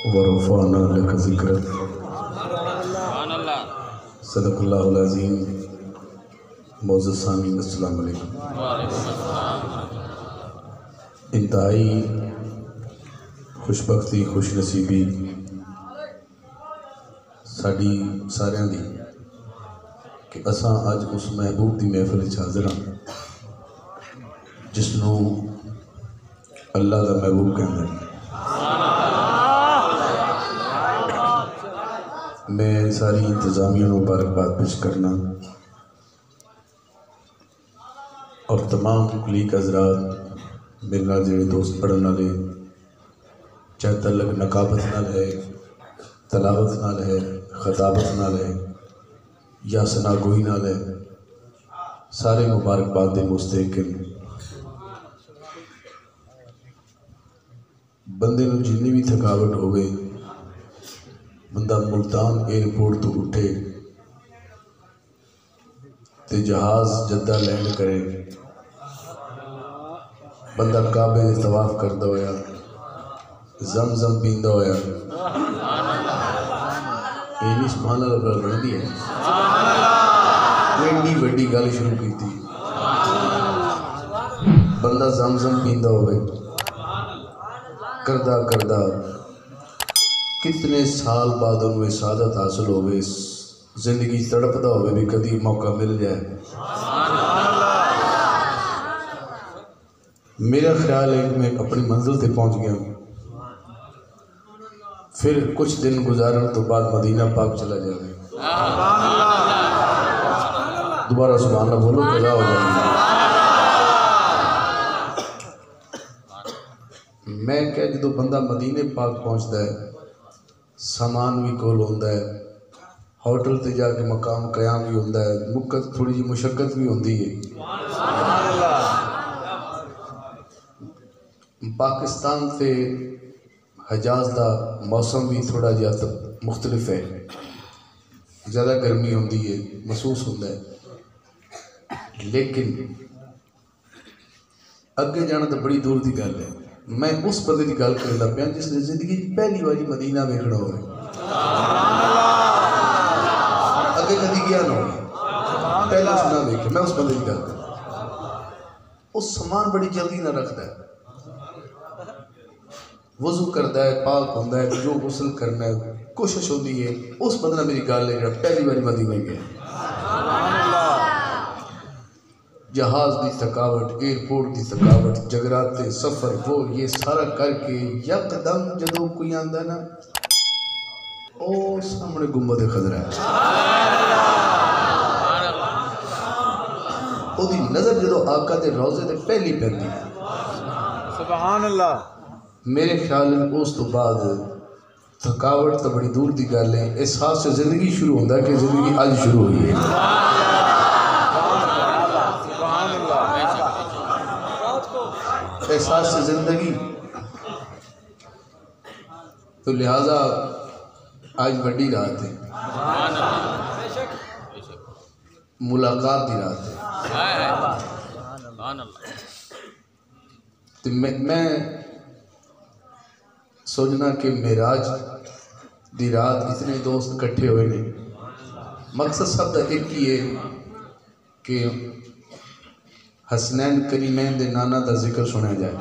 ورفعنا لك ذکرک صدق اللہ العظیم۔ معزز سامعین السلام علیکم۔ انتہائی خوش بختی خوش نصیبی ساڈی ساریاں دی کہ اساں اج اس محبوب دی محفل وچ حاضر ہاں جس نو اللہ دا محبوب کہندے ہیں۔ میں ساری انتظامیہ نو مبارکباد پیش کرنا اور تمام کلیگ حضرات میرے نال جڑے دوست پڑھن والے چاہے تعلق نقابت نال ہے، تلاوت نال ہے، خطابت نال ہے یا ثنا گوئی نال ہے، سارے مبارکباد دے مستحق ہیں۔ بندے نو جنی بھی تھکاوٹ ہوئے، بندہ ملتان ایئرپورٹ تو اٹھے تے جہاز جدہ لینڈ کرے، بندہ کعبے دے طواف کردہ ہویا، زمزم پیندہ ہویا، اینی سبحان اللہ رب بڑھ دی ہے، اینی وڈی گالی شروع کی تھی، بندہ زمزم پیندہ ہوئے کردہ کردہ کتنے سال بعد انہیں سعادت حاصل ہوئے، زندگی تڑپدہ ہوئے بھی کدی موقع مل جائے۔ میرا خیال ہے کہ میں اپنی منزل تے پہنچ گیا ہوں، پھر کچھ دن گزارن تو بعد مدینہ پاک چلا جائے، دوبارہ سبحان اللہ بولو قضا ہو جائے۔ میں کہ جدو بندہ مدینہ پاک پہنچتا ہے سامان بھی کول ہوندہ ہے، ہوٹل تے جا کے مقام قیام بھی ہوندہ ہے، تھوڑی جی مشقت بھی ہوندی ہے۔ پاکستان تے حجاز دا موسم بھی تھوڑا جہا مختلف ہے، زیادہ گرمی ہوندی ہے، محسوس ہوندہ ہے، لیکن اگے جانا تو بڑی دور دی گل ہے۔ میں اس بندے دی گل کرنا پیا جس نے زندگی پہلی باری مدینہ ویکھنا ہوئے، اگے کدی گیا نہ ہوئے، پہلا سنا ویکھے، میں اس بندے دی گل کرنا۔ اس سامان بڑی جلدی نہ رکھتا ہے، وضو کرتا ہے، پاک ہوندہ ہے، جو غسل کرنا ہے کوشش ہوتی ہے۔ اس بندہ میری گل ہے جب پہلی باری مدینہ گیا، جہاز دی تھکاوٹ، ایئرپورٹ دی تھکاوٹ، جگراتے سفر وہ یہ سارا کر کے یکدم جدو کوئی آندہ نا او سامنے گنبد خضرا ہے، او دی نظر جدو آقا دے روزے دے پہلی پہلی ہے، سبحان اللہ۔ میرے خیال ہے اس تو بعد تھکاوٹ تو بڑی دور دی گل ہے، احساس سے زندگی شروع ہوندہ ہے کہ زندگی آج شروع ہوئی ہے۔ احساس سے زندگی تو لہٰذا آج بڑی رات ہے، ملاقات دی رات ہے۔ تو میں سوچنا کہ معراج دی رات اتنے دوست کٹھے ہوئے نہیں، مقصد سب دا ایک ہی ہے کہ حسنین کریمین دے نانا دا ذکر سنے جائے،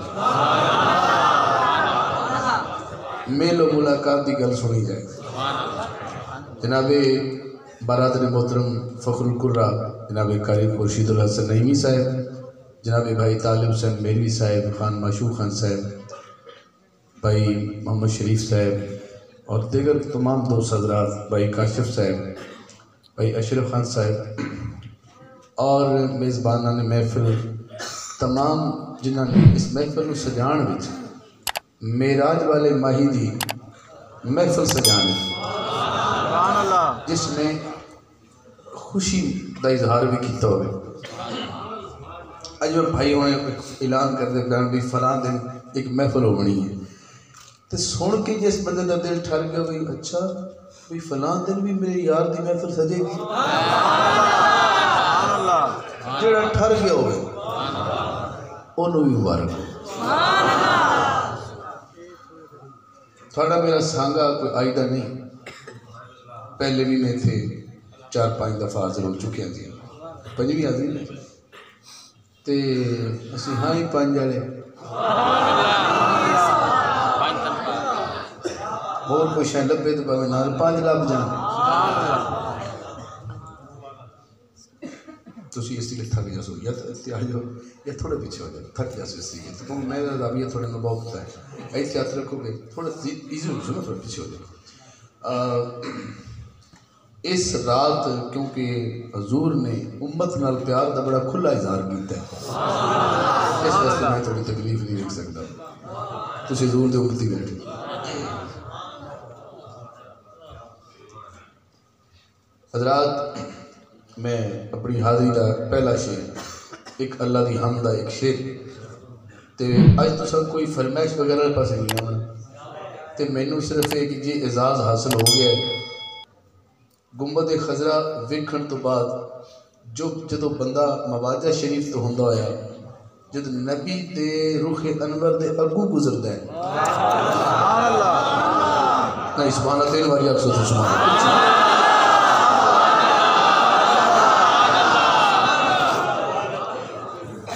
میل و ملاقات دی گل سنی جائے۔ جناب برادر محترم فخر القرہ جناب قاری خورشید الحسن نعیمی صاحب، جناب بھائی طالب حسین میلوی صاحب، خان معشوق خان صاحب، بھائی محمد شریف صاحب اور دیگر تمام دوست حضرات، بھائی کاشف صاحب، بھائی اشرف خان صاحب اور میزبانان محفل، تمام جنہوں نے اس محفل کو سجان وچ معراج والے ماہی دی محفل سجانے جس میں خوشی دا اظہار بھی کیتا ہوئے۔ آج میں بھائی ہونے اعلان کر دے پہن بھی فلاں دن ایک محفل ہو بنی ہے، تو سن کے جس بندے دا دل ٹھر گیا بھی اچھا بھی فلاں دن بھی میرے یار دی محفل سجے گی، جڑا ٹھر گیا ہوئے انہوں بھی مبارک ہو. تھوڑا میرا سانگا کوئی آئیدہ نہیں، پہلے بھی میں تھے 4-5 دفعہ حاضر ہو چکے ہیں. پنجویں حاضری میں تے اسی ہاں ہی 5 جاڑے اور کوئی شاید لبے تو پہلے نال 5 لب جان. تسی اس لیے تھک جاسو یا اتحاج ہو یا تھوڑے پیچھے ہو جائے تھک جاسو اس لیے تو میں رابیہ تھوڑے میں بہت ہے ایسے ہاتھ رکھو گے تھوڑا ایزی ہو سو تھوڑا پیچھے ہو جائے. اس رات کیونکہ حضور نے امت نال پیار دا بڑا کھلا اظہار کیتا ہے اس واسطے میں تھوڑی تکلیف نہیں رکھ سکتا. تسی حضور دے امتی بیٹھے حضرات. میں اپنی حاضری کا پہلا شعر ایک اللہ دی حمد دا ایک شعر تے اج تو سب کوئی فرمائش وغیرہ پاس نہیں آنا تے مینوں صرف ایک جی اعزاز حاصل ہو گیا ہے. گنبد خضرا ویکھن تو بعد جدو بندہ مواجہ شریف تو ہوندا ہویا جد نبی دے رخ انور دے اگو گزردا ہے سبحان اللہ نہ سبحان اللہ تین باری آپ سو سبحان اللہ.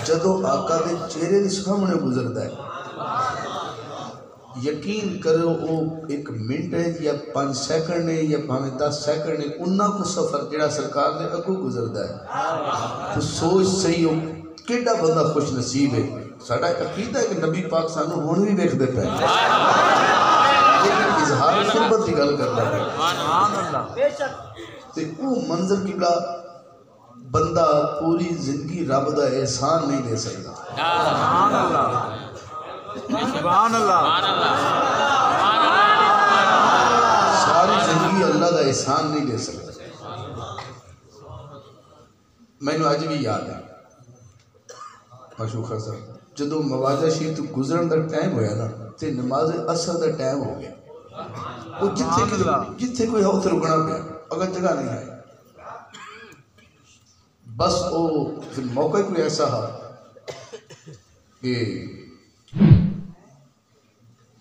جدو آقا دے چہرے دے سامنے گزردا ہے یقین کرو وہ 1 منٹ ہے یا 5 سیکنڈ ہے یا 10 سیکنڈ ہے انہاں کو سفر جڑا سرکار دے اگوں گزردا ہے تو سوچ صحیح ہو کیڑا بندہ خوش نصیب ہے. ساڈا عقیدہ ہے کہ نبی پاک سانو ہن بھی ویکھدے پے لیکن اظہار قربت دی گل کردا ہے سبحان اللہ. تے او منظر قبلہ بندہ پوری زندگی رب دا احسان نہیں دے سکتا سبحان اللہ سبحان اللہ. ساری زندگی اللہ دا احسان نہیں دے سکتا. میں نے آج بھی یاد ہے مشوخہ صاحب جدو مواجہ شریف تو گزرن دا ٹائم ہویا نا تے نماز عصر دا ٹائم ہو گیا وہ جتھے کوئی ہو تے رکنا پیا اگر جگہ نہیں ہے بس وہ پھر موقع کوئی ایسا ہے کہ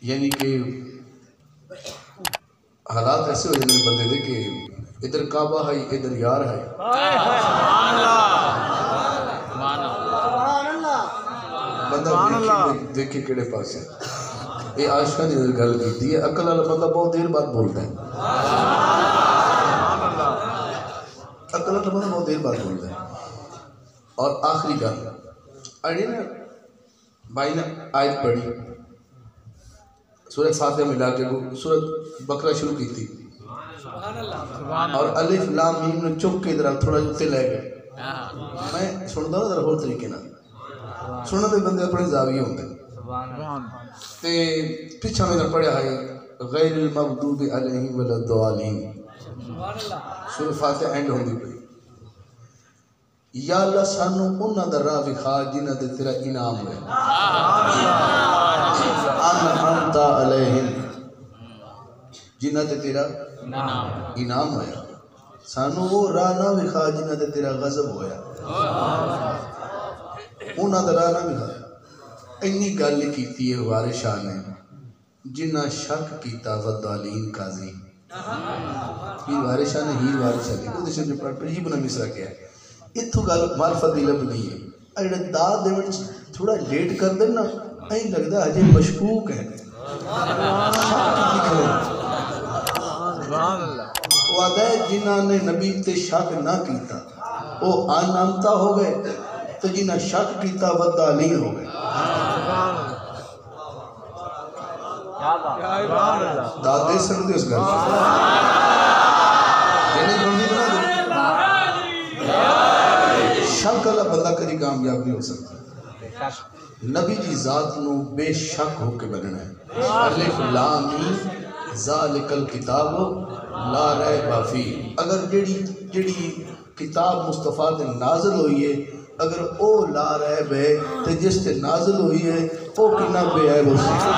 یعنی کہ حالات ایسے ہو جاتے ہیں بندے دے کہ ادھر کعبہ ہے ادھر یار ہے بندہ دیکھے کیڑے پاس ہے. یہ عاشقاں دی گل کیتی ہے عقل والا بندہ بہت دیر بعد بولتا ہے عقل والا بندہ بہت دیر بعد بولتا ہے. اور آخری گل اڑی نا بھائی نے آیت پڑھی سورہ فاتحہ ملا کے سورہ بقرہ شروع کی تھی اور الف لام میم نے چک کے ادھر تھوڑا جتے لے گئے. میں سنتا ہوں ذرا ہور طریقے نال سننے دے بندے اپنے زاویے ہوندے تے پیچھا میں پڑھیا ہے غیر المغضوب علیہم ولا الضالین سورہ فاتحہ اینڈ ہوندی پئی. یا اللہ سانو انہاں دا راہ وکھا جنہاں تے تیرا انعام ہوئے انعمت علیہم جنہاں تے تیرا انعام ہویا سانو وہ راہ نہ وکھا جنہاں تے تیرا غضب ہویا انہاں دا راہ نہ وکھا. اینی گل کیتی ہے وارث شاہ نے جنہ شک کیتا والضالین قاضی ہیر وارث شاہ نے ہیر وارث شاہ نے وہ دشن نے پڑھ ہی بنا مصرع کیا ہے اتھو گل معرفت دی لب نہیں ہے. اڑے داد دے وچ تھوڑا لیٹ کر دے نا این لگدا اجے مشکوک ہے سبحان اللہ. وعدہ جنہاں نے نبی تے شک نہ کیتا او انعمتا ہو گئے تو جنہاں شک کیتا والضالین ہو گئے داد دے سکتے اس گل شک والا بندہ کدی کامیاب نہیں ہو سکتا. نبی جی ذات نو بے شک ہو کے بننا ہے. الف لام میم ذالک الکتاب لا ریب فیہ. اگر جڑی کتاب مصطفیٰ تے نازل ہوئی ہے اگر او لا ریب ہے تو جس تے نازل ہوئی ہے او کنا بے عیب ہو سکتا.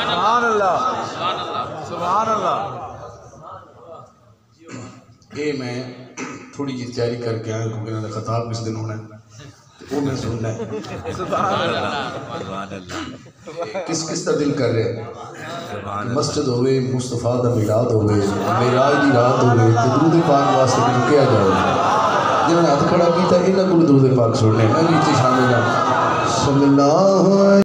سبحان اللہ سبحان اللہ. یہ میں تھوڑی جی تیاری کر کے آیا کیونکہ انہوں نے خطاب کس دن ہونا ہے انہیں سننا ہے کس کس کا دل کر رہے ہیں مسجد ہوئے مصطفیٰ دا میلاد ہوئے معراج دی رات ہوئے تو درود پاک واسطے رکیا جائے جنہوں نے ہاتھ کھڑا کیتا انہاں کو درود پاک سننے میں بھی شامل ہوں صلی اللہ